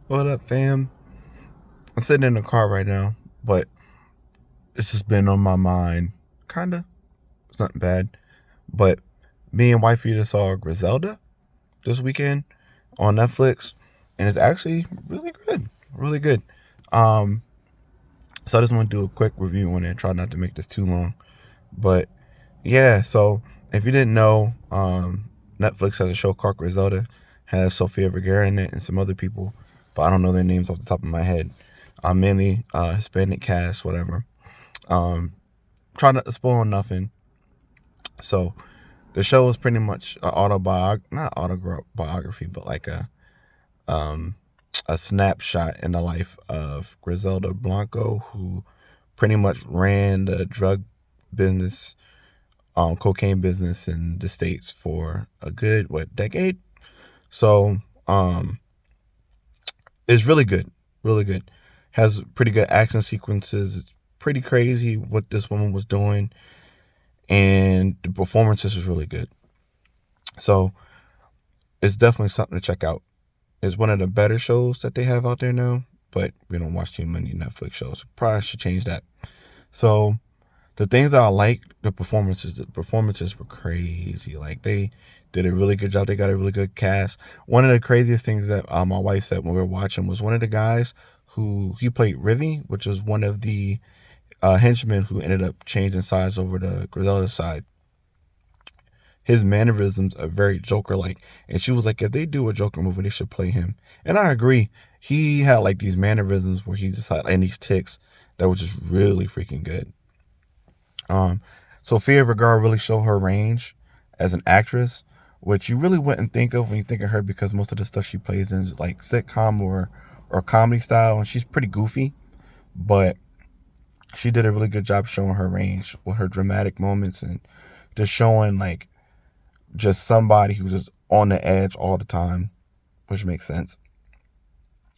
What up, fam? I'm sitting in the car right now, but this has been on my mind. Kinda. It's not bad. But me and wifey just saw Griselda this weekend on Netflix, and it's actually really good. Really good. Um, so I just want to do a quick review on it. Try not to make this too long. But yeah, so if you didn't know, Netflix has a show called Griselda. Has Sofia Vergara in it and some other people, but I don't know their names off the top of my head. Mainly Hispanic cast, whatever. Um, Try not to spoil nothing. So the show is pretty much not autobiography, but like um, a snapshot in the life of Griselda Blanco, who pretty much ran the drug business, cocaine business in the States for a good, decade? So, it's really good. Really good. Has pretty good action sequences. It's pretty crazy what this woman was doing. And the performances is really good. So it's definitely something to check out. It's one of the better shows that they have out there now, but we don't watch too many Netflix shows. Probably should change that. So the things that I like, the performances were crazy. Like they did a really good job. They got a really good cast. One of the craziest things that my wife said when we were watching was one of the guys who he played Rivy, which was one of the henchmen who ended up changing sides over to Griselda's side. His mannerisms are very Joker like. And she was like, if they do a Joker movie, they should play him. And I agree. He had like these mannerisms where he just had and these ticks that were just really freaking good. Um, Sofia Vergara really showed her range as an actress, which you really wouldn't think of when you think of her because most of the stuff she plays in is like sitcom or comedy style, and she's pretty goofy. But she did a really good job showing her range with her dramatic moments and just showing like just somebody who's just on the edge all the time, which makes sense.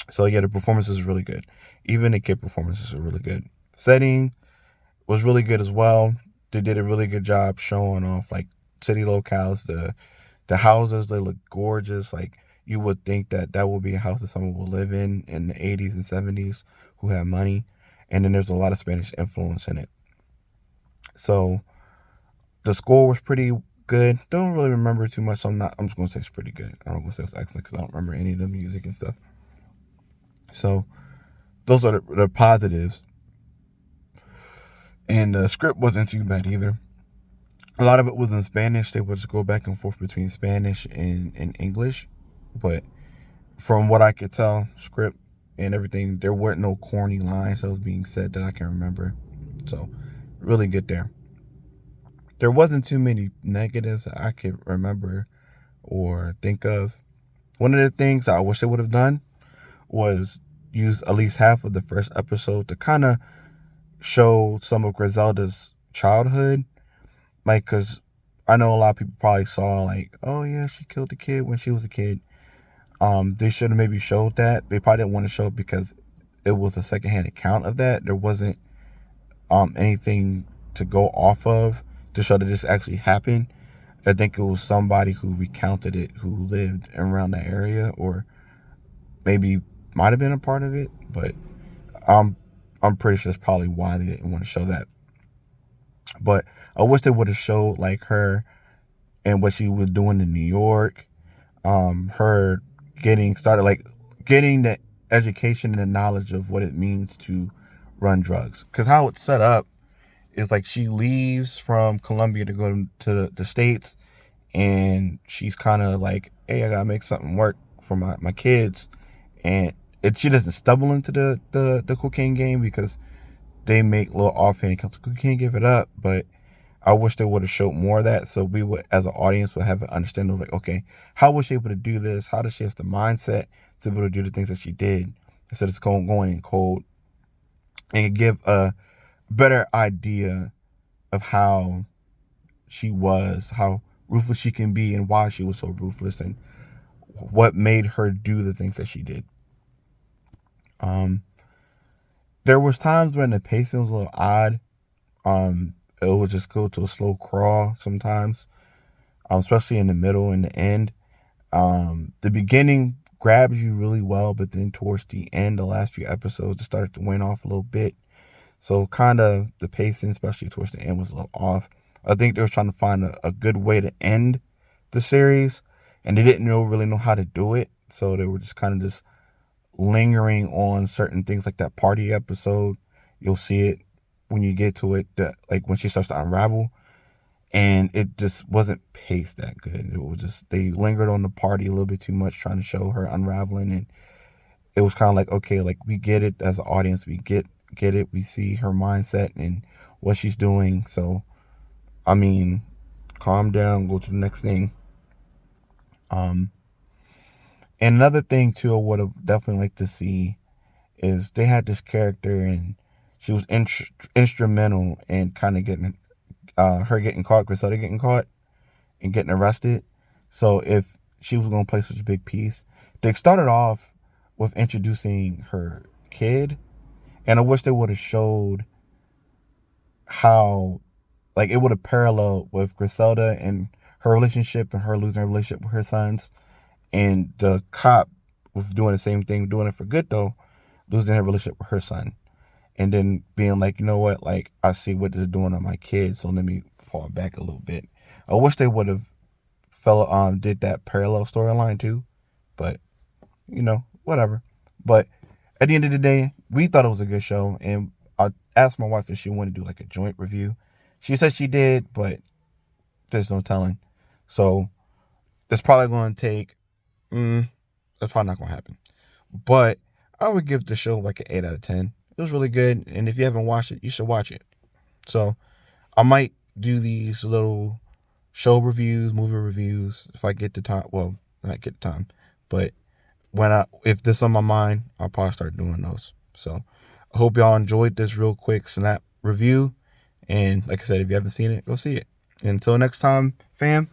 So yeah, the performance is really good. Even the kid performances are really good. Setting was really good as well. They did a really good job showing off like city locales. The houses, they look gorgeous. Like you would think that that would be a house that someone would live in the 80s and 70s who have money. And then there's a lot of Spanish influence in it. So the score was pretty good. Don't really remember too much. So I'm just gonna say it's pretty good. I'm not gonna say it's excellent because I don't remember any of the music and stuff. So those are the positives. And the script wasn't too bad either. A lot of it was in Spanish. They would just go back and forth between Spanish and English. But from what I could tell, script and everything, there weren't no corny lines that was being said that I can remember. So really good there. There wasn't too many negatives I could remember or think of. One of the things I wish they would have done was use at least half of the first episode to kind of show some of Griselda's childhood. Like, because I know a lot of people probably saw, like, oh, yeah, she killed the kid when she was a kid. They should have maybe showed that. They probably didn't want to show it because it was a secondhand account of that. There wasn't anything to go off of to show that this actually happened. I think it was somebody who recounted it who lived around that area or maybe might have been a part of it, but I'm I'm pretty sure that's probably why they didn't want to show that. But I wish they would have showed like her and what she was doing in New York, her getting started, like getting the education and the knowledge of what it means to run drugs. Because how it's set up is like she leaves from Colombia to go to the States, and she's kind of like, hey, I gotta make something work for my kids. And she doesn't stumble into the cocaine game because they make little offhand accounts. We can't give it up, but I wish they would have showed more of that so we would, as an audience, would have an understanding of like, okay, how was she able to do this? How does she have the mindset to be able to do the things that she did instead of going in cold, and give a better idea of how she was, how ruthless she can be, and why she was so ruthless, and what made her do the things that she did. Um, there was times when the pacing was a little odd. It would just go to a slow crawl sometimes, especially in the middle and the end. The beginning grabs you really well, but then towards the end, the last few episodes, it started to wane off a little bit. So kind of the pacing, especially towards the end, was a little off. I think they were trying to find a good way to end the series, and they didn't really know how to do it. So they were just kind of just lingering on certain things, like that party episode. You'll see it when you get to it, that like when she starts to unravel, and it just wasn't paced that good. It was just, they lingered on the party a little bit too much, trying to show her unraveling, and it was kind of like, okay, like we get it as an audience, we get it, we see her mindset and what she's doing. So I mean, calm down, go to the next thing. um and another thing too, I would have definitely liked to see is they had this character, and she was instrumental in kind of getting her getting caught, Griselda getting caught and getting arrested. So if she was going to play such a big piece, they started off with introducing her kid, and I wish they would have showed how, like, it would have paralleled with Griselda and her relationship and her losing her relationship with her sons, and the cop was doing the same thing, doing it for good though, losing her relationship with her son, and then being like, you know what, like, I see what this is doing on my kids, so let me fall back a little bit. I wish they would have did that parallel storyline too, but whatever. But at the end of the day, we thought it was a good show, and I asked my wife if she wanted to do like a joint review. She said she did, but there's no telling. So it's probably going to take. That's probably not going to happen. But I would give the show like an 8 out of 10. It was really good, and if you haven't watched it, you should watch it. So I might do these little show reviews, movie reviews, if I get the time. Well, not get the time, but if this on my mind, I'll probably start doing those. So I hope y'all enjoyed this real quick snap review. And like I said, if you haven't seen it, go see it. Until next time, fam,